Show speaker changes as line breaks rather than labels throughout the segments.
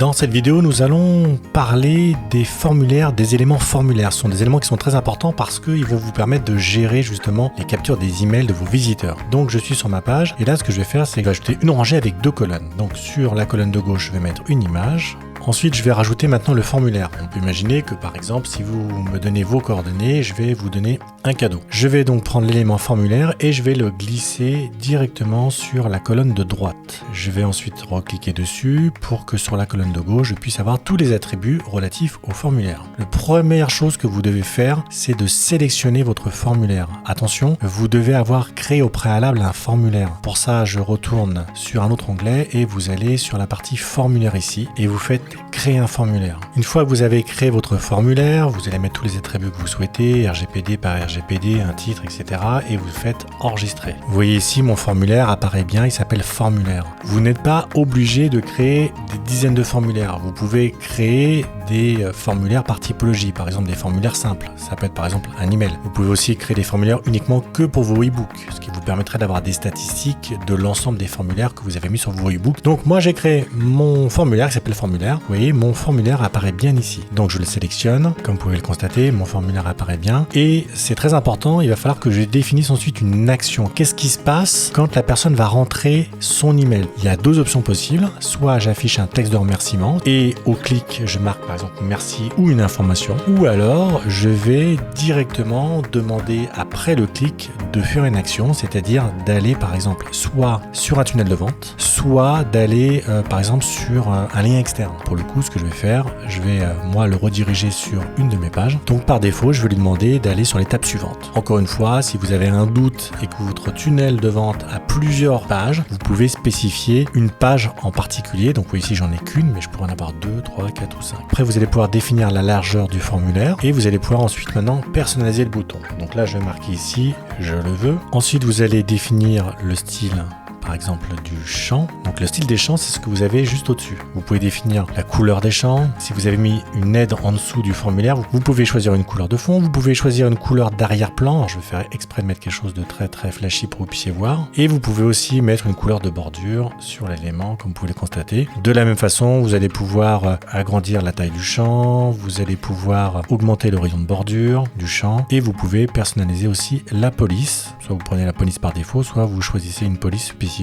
Dans cette vidéo, nous allons parler des formulaires, des éléments formulaires. Ce sont des éléments qui sont très importants parce qu'ils vont vous permettre de gérer justement les captures des emails de vos visiteurs. Donc je suis sur ma page et là ce que je vais faire, c'est ajouter une rangée avec 2 colonnes. Donc sur la colonne de gauche, je vais mettre une image. Ensuite, je vais rajouter maintenant le formulaire. On peut imaginer que par exemple, si vous me donnez vos coordonnées, je vais vous donner un cadeau. Je vais donc prendre l'élément formulaire et je vais le glisser directement sur la colonne de droite. Je vais ensuite recliquer dessus pour que sur la colonne de gauche, je puisse avoir tous les attributs relatifs au formulaire. La première chose que vous devez faire, c'est de sélectionner votre formulaire. Attention, vous devez avoir créé au préalable un formulaire. Pour ça, je retourne sur un autre onglet et vous allez sur la partie formulaire ici et vous faites créer un formulaire. Une fois que vous avez créé votre formulaire, vous allez mettre tous les attributs que vous souhaitez, RGPD par RGPD, un titre, etc. et vous faites enregistrer. Vous voyez ici, mon formulaire apparaît bien, il s'appelle formulaire. Vous n'êtes pas obligé de créer des dizaines de formulaires. Vous pouvez créer des formulaires par typologie, par exemple des formulaires simples. Ça peut être par exemple un email. Vous pouvez aussi créer des formulaires uniquement que pour vos e-books, ce qui vous permettrait d'avoir des statistiques de l'ensemble des formulaires que vous avez mis sur vos e-books. Donc moi j'ai créé mon formulaire qui s'appelle formulaire. Vous voyez, mon formulaire apparaît bien ici. Donc je le sélectionne, comme vous pouvez le constater, mon formulaire apparaît bien. Et c'est très important, il va falloir que je définisse ensuite une action. Qu'est-ce qui se passe quand la personne va rentrer son email? Il y a 2 options possibles. Soit j'affiche un texte de remerciement et au clic, je marque par exemple merci ou une information. Ou alors je vais directement demander après le clic de faire une action, c'est-à-dire d'aller par exemple soit sur un tunnel de vente, soit d'aller par exemple sur un lien externe. Pour le coup, ce que je vais faire, je vais moi le rediriger sur une de mes pages. Donc par défaut, je vais lui demander d'aller sur l'étape suivante. Encore une fois, si vous avez un doute et que votre tunnel de vente a plusieurs pages, vous pouvez spécifier une page en particulier. Donc vous voyez ici, j'en ai qu'une, mais je pourrais en avoir 2, 3, 4 ou 5. Après, vous allez pouvoir définir la largeur du formulaire et vous allez pouvoir ensuite maintenant personnaliser le bouton. Donc là, je vais marquer ici, je le veux. Ensuite, vous allez définir le style, par exemple du champ. Donc le style des champs, c'est ce que vous avez juste au-dessus. Vous pouvez définir la couleur des champs. Si vous avez mis une aide en dessous du formulaire, vous pouvez choisir une couleur de fond, vous pouvez choisir une couleur d'arrière-plan. Alors, je vais faire exprès de mettre quelque chose de très flashy pour que vous puissiez voir. Et vous pouvez aussi mettre une couleur de bordure sur l'élément, comme vous pouvez le constater. De la même façon, vous allez pouvoir agrandir la taille du champ, vous allez pouvoir augmenter l'horizon de bordure du champ et vous pouvez personnaliser aussi la police. Soit vous prenez la police par défaut, soit vous choisissez une police spécifique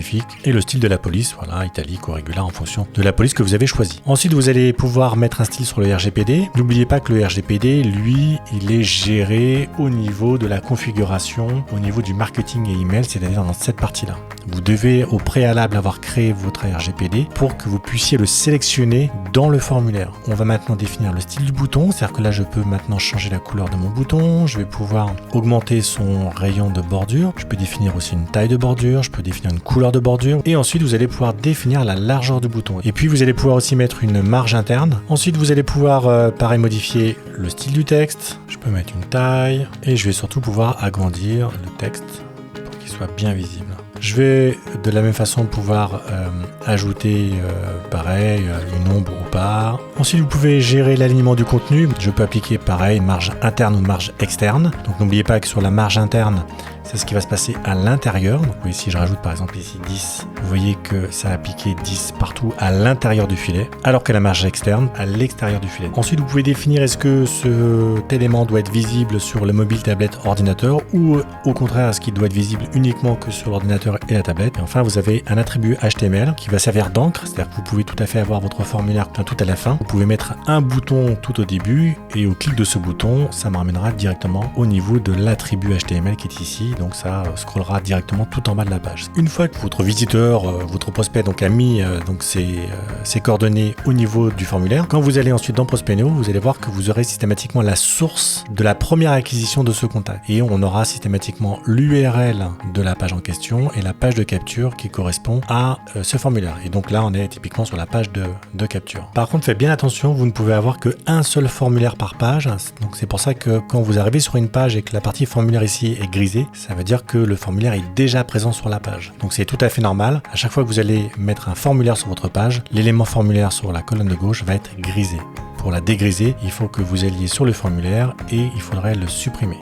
et le style de la police, voilà, italique ou régular en fonction de la police que vous avez choisie. Ensuite, vous allez pouvoir mettre un style sur le RGPD. N'oubliez pas que le RGPD, lui, il est géré au niveau de la configuration, au niveau du marketing et email, c'est-à-dire dans cette partie-là. Vous devez au préalable avoir créé votre RGPD pour que vous puissiez le sélectionner dans le formulaire. On va maintenant définir le style du bouton, c'est-à-dire que là, je peux maintenant changer la couleur de mon bouton, je vais pouvoir augmenter son rayon de bordure, je peux définir aussi une taille de bordure, je peux définir une couleur de bordure et ensuite vous allez pouvoir définir la largeur du bouton et puis vous allez pouvoir aussi mettre une marge interne. Ensuite vous allez pouvoir pareil modifier le style du texte, je peux mettre une taille et je vais surtout pouvoir agrandir le texte pour qu'il soit bien visible. Je vais de la même façon pouvoir ajouter pareil une ombre ou pas. Ensuite vous pouvez gérer l'alignement du contenu. Je peux appliquer pareil une marge interne ou une marge externe. Donc n'oubliez pas que sur la marge interne, c'est ce qui va se passer à l'intérieur. Donc vous voyez, si je rajoute par exemple ici 10, vous voyez que ça a appliqué 10 partout à l'intérieur du filet, alors que la marge externe à l'extérieur du filet. Ensuite, vous pouvez définir est-ce que cet élément doit être visible sur le mobile, tablette, ordinateur ou au contraire, est-ce qu'il doit être visible uniquement que sur l'ordinateur et la tablette. Et enfin, vous avez un attribut HTML qui va servir d'encre, c'est-à-dire que vous pouvez tout à fait avoir votre formulaire tout à la fin. Vous pouvez mettre un bouton tout au début et au clic de ce bouton, ça me ramènera directement au niveau de l'attribut HTML qui est ici. Donc ça scrollera directement tout en bas de la page. Une fois que votre visiteur, votre prospect donc a mis donc ses coordonnées au niveau du formulaire, quand vous allez ensuite dans Prospecno, vous allez voir que vous aurez systématiquement la source de la première acquisition de ce contact. Et on aura systématiquement l'URL de la page en question et la page de capture qui correspond à ce formulaire. Et donc là, on est typiquement sur la page de capture. Par contre, faites bien attention, vous ne pouvez avoir qu'un seul formulaire par page. Donc c'est pour ça que quand vous arrivez sur une page et que la partie formulaire ici est grisée, ça veut dire que le formulaire est déjà présent sur la page. Donc c'est tout à fait normal. À chaque fois que vous allez mettre un formulaire sur votre page, l'élément formulaire sur la colonne de gauche va être grisé. Pour la dégriser, il faut que vous alliez sur le formulaire et il faudrait le supprimer.